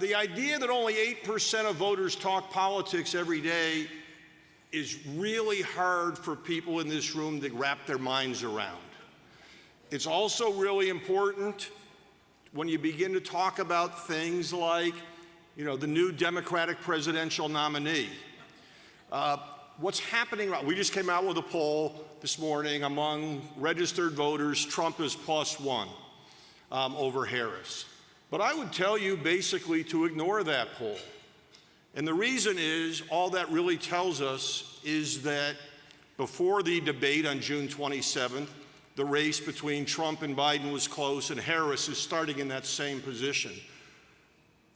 The idea that only 8% of voters talk politics every day is really hard for people in this room to wrap their minds around. It's also really important when you begin to talk about things like, the new Democratic presidential nominee. What's happening? We just came out with a poll this morning among registered voters. Trump is +1 over Harris. But I would tell you basically to ignore that poll. And the reason is, all that really tells us is that before the debate on June 27th, the race between Trump and Biden was close, and Harris is starting in that same position.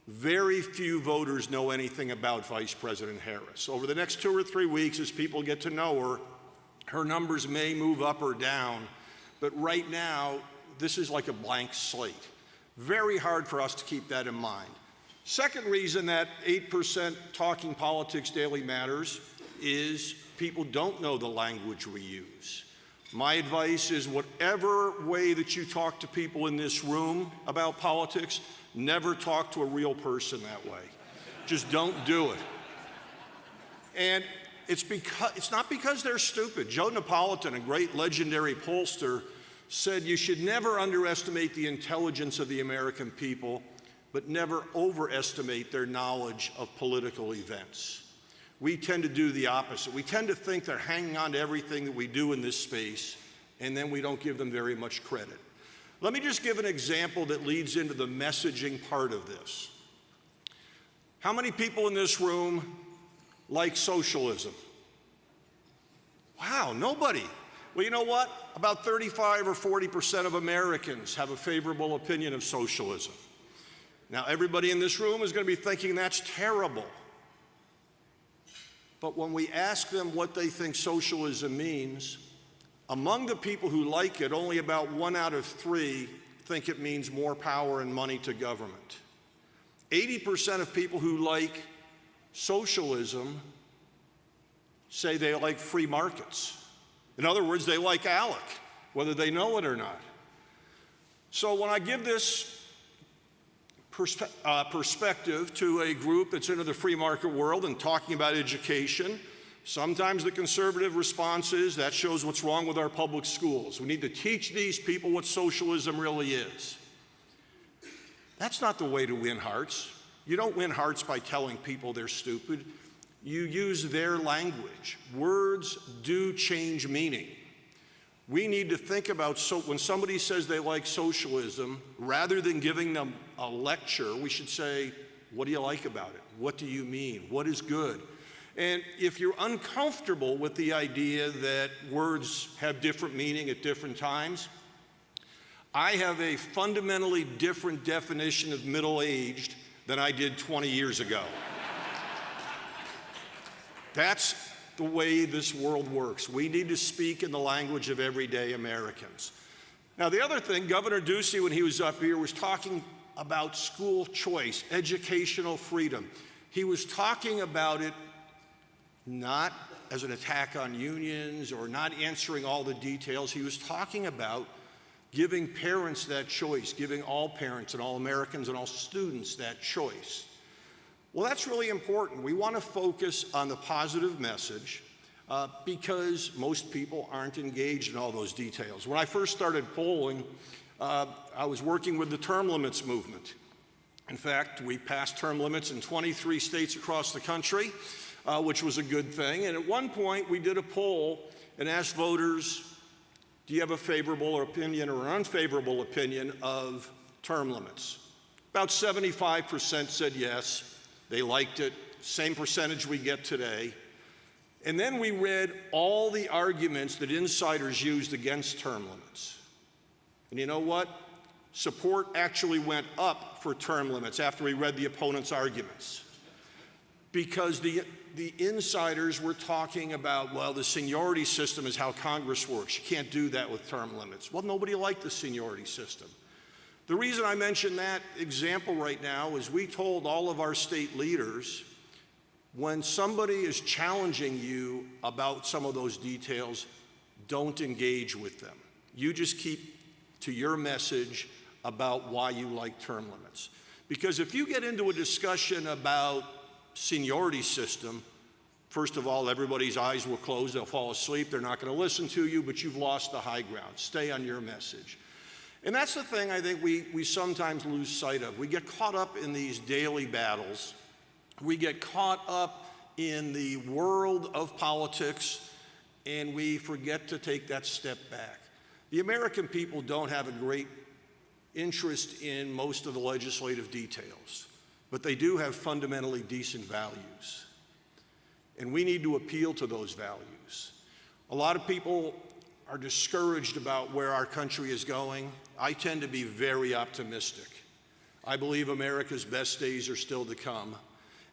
Very few voters know anything about Vice President Harris. Over the next 2 or 3 weeks, as people get to know her, her numbers may move up or down, but right now, this is like a blank slate. Very hard for us to keep that in mind. Second reason that 8% talking politics daily matters is people don't know the language we use. My advice is whatever way that you talk to people in this room about politics, never talk to a real person that way. Just don't do it. And it's not because they're stupid. Joe Napolitan, a great legendary pollster, said you should never underestimate the intelligence of the American people, but never overestimate their knowledge of political events. We tend to do the opposite. We tend to think they're hanging on to everything that we do in this space, and then we don't give them very much credit. Let me just give an example that leads into the messaging part of this. How many people in this room like socialism? Wow, nobody. Well, you know what? About 35 or 40% of Americans have a favorable opinion of socialism. Now, everybody in this room is going to be thinking that's terrible. But when we ask them what they think socialism means, among the people who like it, only about 1 out of 3 think it means more power and money to government. 80% of people who like socialism say they like free markets. In other words, they like ALEC, whether they know it or not. So when I give this perspective to a group that's into the free market world and talking about education, sometimes the conservative response is that shows what's wrong with our public schools. We need to teach these people what socialism really is. That's not the way to win hearts. You don't win hearts by telling people they're stupid. You use their language. Words do change meaning. We need to think about, when somebody says they like socialism, rather than giving them a lecture, we should say, what do you like about it? What do you mean? What is good? And if you're uncomfortable with the idea that words have different meaning at different times, I have a fundamentally different definition of middle-aged than I did 20 years ago. That's the way this world works. We need to speak in the language of everyday Americans. Now, the other thing, Governor Ducey, when he was up here, was talking about school choice, educational freedom. He was talking about it not as an attack on unions or not answering all the details. He was talking about giving parents that choice, giving all parents and all Americans and all students that choice. Well, that's really important. We want to focus on the positive message because most people aren't engaged in all those details. When I first started polling, I was working with the term limits movement. In fact, we passed term limits in 23 states across the country, which was a good thing. And at one point, we did a poll and asked voters, do you have a favorable opinion or an unfavorable opinion of term limits? About 75% said yes. They liked it, same percentage we get today. And then we read all the arguments that insiders used against term limits. And you know what? Support actually went up for term limits after we read the opponents' arguments. Because the insiders were talking about, well, the seniority system is how Congress works. You can't do that with term limits. Well, nobody liked the seniority system. The reason I mention that example right now is we told all of our state leaders, when somebody is challenging you about some of those details, don't engage with them. You just keep to your message about why you like term limits. Because if you get into a discussion about seniority system, first of all, everybody's eyes will close, they'll fall asleep, they're not going to listen to you, but you've lost the high ground. Stay on your message. And that's the thing I think we sometimes lose sight of. We get caught up in these daily battles. We get caught up in the world of politics, and we forget to take that step back. The American people don't have a great interest in most of the legislative details, but they do have fundamentally decent values. And we need to appeal to those values. A lot of people are discouraged about where our country is going. I tend to be very optimistic. I believe America's best days are still to come.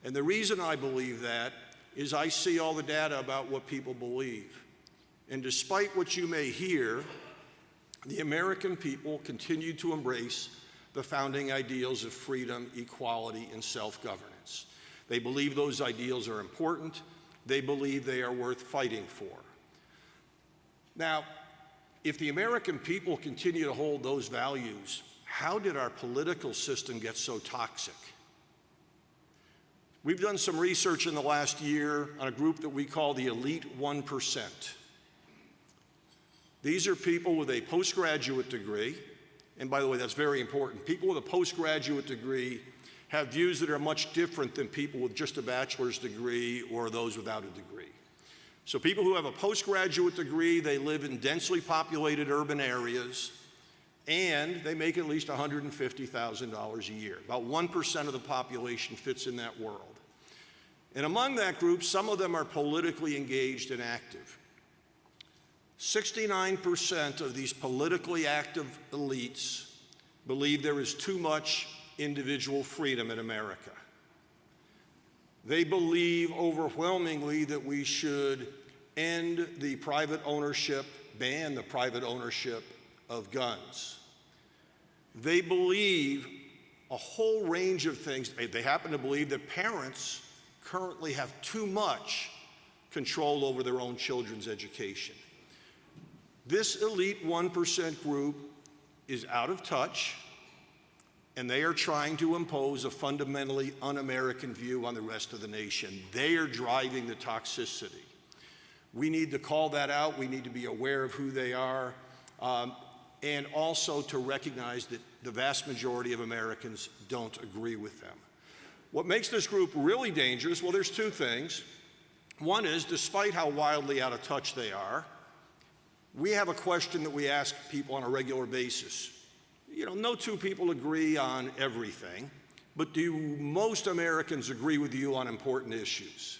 And the reason I believe that is I see all the data about what people believe. And despite what you may hear, the American people continue to embrace the founding ideals of freedom, equality, and self-governance. They believe those ideals are important. They believe they are worth fighting for. Now, if the American people continue to hold those values, how did our political system get so toxic? We've done some research in the last year on a group that we call the elite 1%. These are people with a postgraduate degree, and by the way, that's very important. People with a postgraduate degree have views that are much different than people with just a bachelor's degree or those without a degree. So people who have a postgraduate degree, they live in densely populated urban areas, and they make at least $150,000 a year. About 1% of the population fits in that world. And among that group, some of them are politically engaged and active. 69% of these politically active elites believe there is too much individual freedom in America. They believe overwhelmingly that we should end the private ownership, ban the private ownership of guns. They believe a whole range of things. They happen to believe that parents currently have too much control over their own children's education. This elite 1% group is out of touch, and they are trying to impose a fundamentally un-American view on the rest of the nation. They are driving the toxicity. We need to call that out. We need to be aware of who they are, and also to recognize that the vast majority of Americans don't agree with them. What makes this group really dangerous? Well, there's two things. One is, despite how wildly out of touch they are, we have a question that we ask people on a regular basis. You know, no two people agree on everything, but do most Americans agree with you on important issues?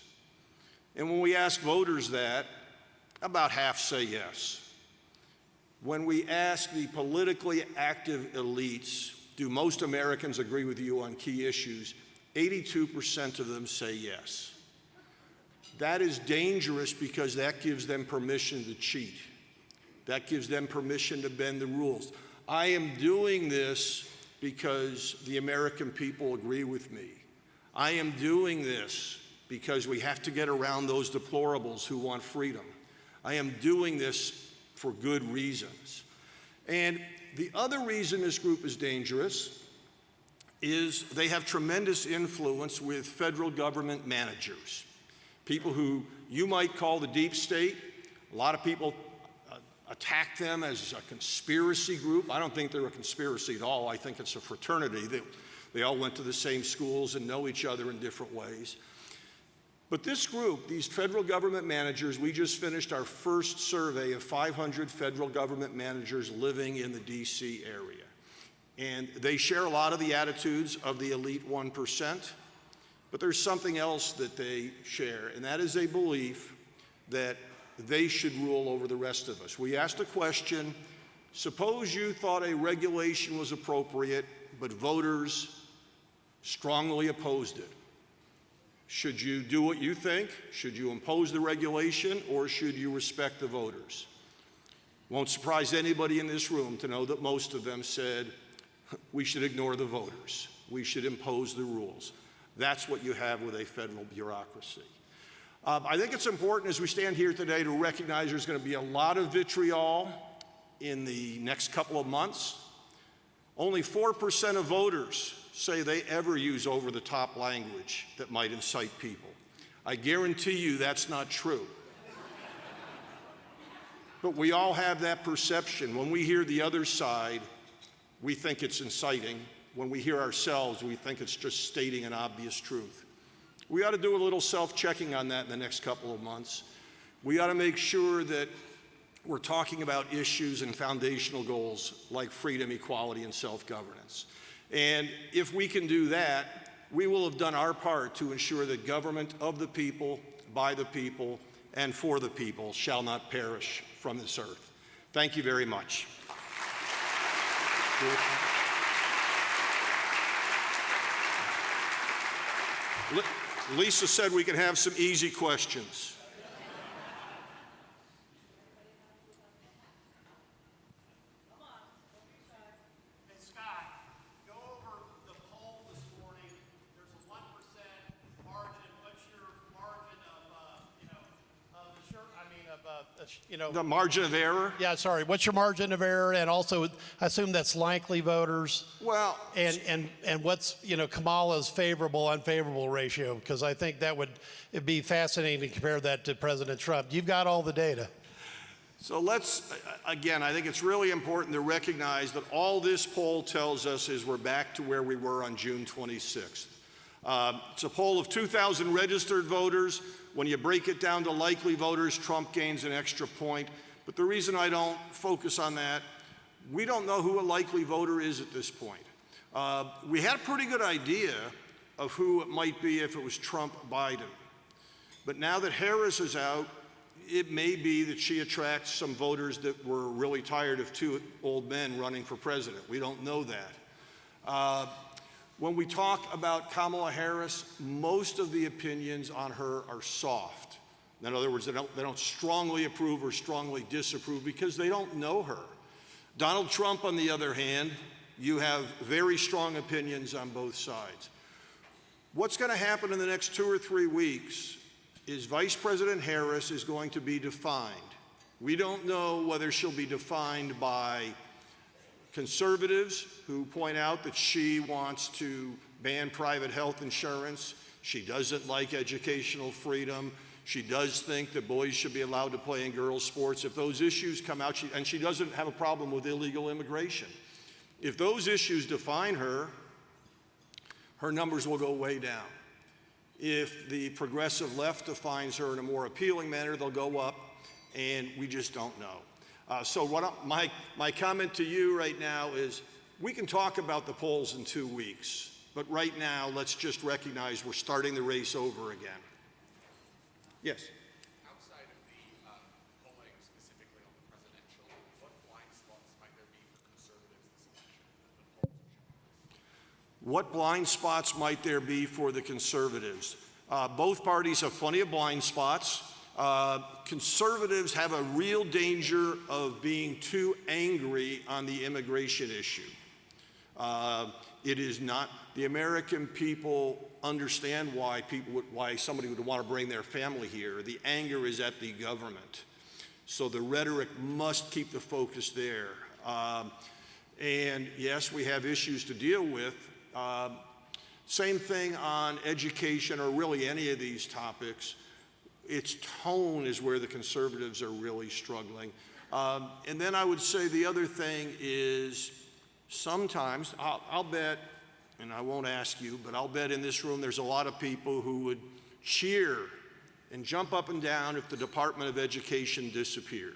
And when we ask voters that, about half say yes. When we ask the politically active elites, do most Americans agree with you on key issues? 82% of them say yes. That is dangerous because that gives them permission to cheat. That gives them permission to bend the rules. I am doing this because the American people agree with me. I am doing this because we have to get around those deplorables who want freedom. I am doing this for good reasons. And the other reason this group is dangerous is they have tremendous influence with federal government managers, people who you might call the deep state. A lot of people attack them as a conspiracy group. I don't think they're a conspiracy at all. I think it's a fraternity. They all went to the same schools and know each other in different ways. But this group, these federal government managers, we just finished our first survey of 500 federal government managers living in the DC area. And they share a lot of the attitudes of the elite 1%, but there's something else that they share, and that is a belief that they should rule over the rest of us. We asked a question, suppose you thought a regulation was appropriate, but voters strongly opposed it. Should you do what you think? Should you impose the regulation, or should you respect the voters? Won't surprise anybody in this room to know that most of them said, we should ignore the voters. We should impose the rules. That's what you have with a federal bureaucracy. I think it's important as we stand here today to recognize there's going to be a lot of vitriol in the next couple of months. Only 4% of voters say they ever use over-the-top language that might incite people. I guarantee you that's not true. But we all have that perception. When we hear the other side, we think it's inciting. When we hear ourselves, we think it's just stating an obvious truth. We ought to do a little self-checking on that in the next couple of months. We ought to make sure that we're talking about issues and foundational goals like freedom, equality, and self-governance. And if we can do that, we will have done our part to ensure that government of the people, by the people, and for the people shall not perish from this earth. Thank you very much. Lisa said we could have some easy questions. Hey, Scott, go over the poll this morning. There's a 1% margin. What's your margin of, The margin of error? Yeah, sorry. What's your margin of error? And also, I assume that's likely voters. Well, And what's, Kamala's favorable, unfavorable ratio? Because I think it'd be fascinating to compare that to President Trump. You've got all the data. so again, I think it's really important to recognize that all this poll tells us is we're back to where we were on June 26th. It's a poll of 2,000 registered voters. When you break it down to likely voters, Trump gains an extra point. But the reason I don't focus on that, we don't know who a likely voter is at this point. We had a pretty good idea of who it might be if it was Trump-Biden. But now that Harris is out, it may be that she attracts some voters that were really tired of two old men running for president. We don't know that. When we talk about Kamala Harris, most of the opinions on her are soft. In other words, they don't strongly approve or strongly disapprove because they don't know her. Donald Trump, on the other hand, you have very strong opinions on both sides. What's going to happen in the next 2 or 3 weeks is Vice President Harris is going to be defined. We don't know whether she'll be defined by conservatives who point out that she wants to ban private health insurance. She doesn't like educational freedom. She does think that boys should be allowed to play in girls' sports. If those issues come out, and she doesn't have a problem with illegal immigration. If those issues define her, her numbers will go way down. If the progressive left defines her in a more appealing manner, they'll go up, and we just don't know. So my comment to you right now is we can talk about the polls in 2 weeks, but right now let's just recognize we're starting the race over again. Yes? Outside of the polling specifically on the presidential, what blind spots might there be for conservatives this election? What blind spots might there be for the conservatives? Both parties have plenty of blind spots. Conservatives have a real danger of being too angry on the immigration issue. It is not, the American people understand why somebody would want to bring their family here. The anger is at the government. So the rhetoric must keep the focus there. And yes, we have issues to deal with. Same thing on education or really any of these topics. Its tone is where the conservatives are really struggling. And then I would say the other thing is sometimes, I'll bet, and I won't ask you, but I'll bet in this room there's a lot of people who would cheer and jump up and down if the Department of Education disappeared.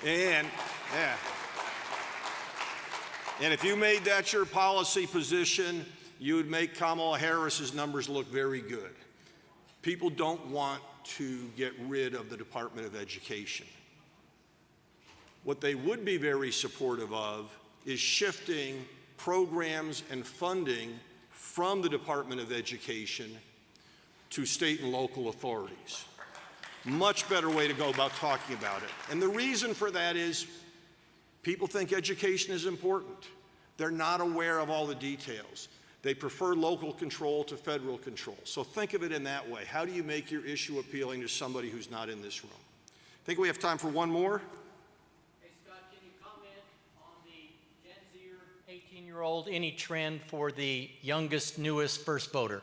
And, yeah. And if you made that your policy position, you would make Kamala Harris's numbers look very good. People don't want to get rid of the Department of Education. What they would be very supportive of is shifting programs and funding from the Department of Education to state and local authorities. Much better way to go about talking about it. And the reason for that is people think education is important. They're not aware of all the details. They prefer local control to federal control. So think of it in that way. How do you make your issue appealing to somebody who's not in this room? I think we have time for one more. Hey, Scott, can you comment on the Gen Z 20-year-old, any trend for the youngest, newest first voter?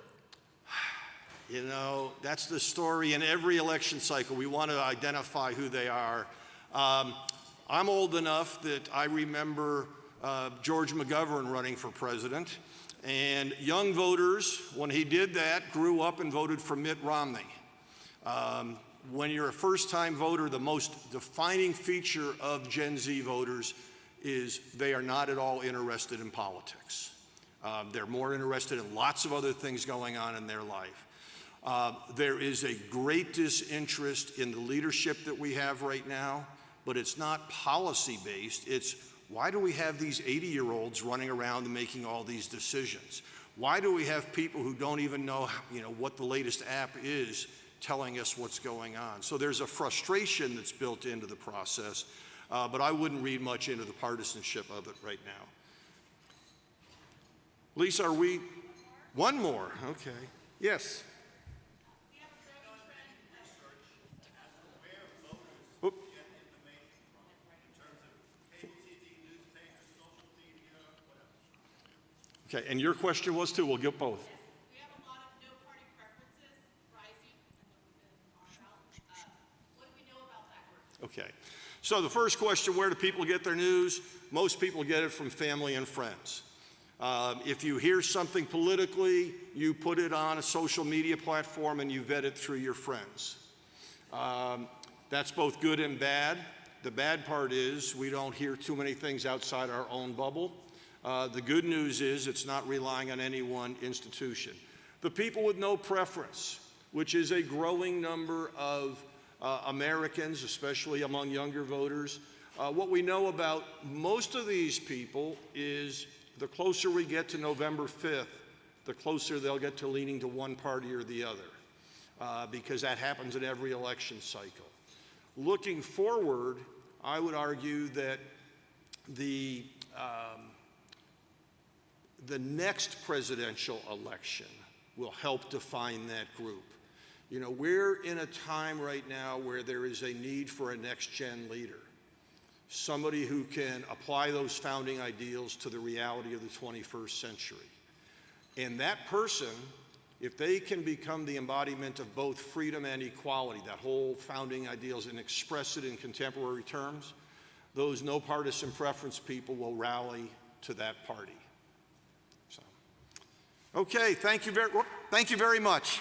You know, that's the story in every election cycle. We want to identify who they are. I'm old enough that I remember George McGovern running for president, and young voters, when he did that, grew up and voted for Mitt Romney. When you're a first-time voter, the most defining feature of Gen Z voters is they are not at all interested in politics. They're more interested in lots of other things going on in their life. There is a great disinterest in the leadership that we have right now, but it's not policy-based. It's why do we have these 80-year-olds running around and making all these decisions? Why do we have people who don't even know, what the latest app is telling us what's going on? So there's a frustration that's built into the process, but I wouldn't read much into the partisanship of it right now. Lisa, are we? One more, okay. Yes. Okay, and your question was too, we'll get both. We have a lot of no-party preferences rising in our belt. What do we know about that group? Okay, so the first question, where do people get their news? Most people get it from family and friends. If you hear something politically, you put it on a social media platform and you vet it through your friends. That's both good and bad. The bad part is we don't hear too many things outside our own bubble. The good news is it's not relying on any one institution. The people with no preference, which is a growing number of Americans, especially among younger voters, what we know about most of these people is the closer we get to November 5th, the closer they'll get to leaning to one party or the other, because that happens in every election cycle. Looking forward, I would argue that the next presidential election will help define that group. We're in a time right now where there is a need for a next-gen leader, somebody who can apply those founding ideals to the reality of the 21st century. And that person, if they can become the embodiment of both freedom and equality, that whole founding ideals, and express it in contemporary terms, those no partisan preference people will rally to that party. Okay, thank you very much.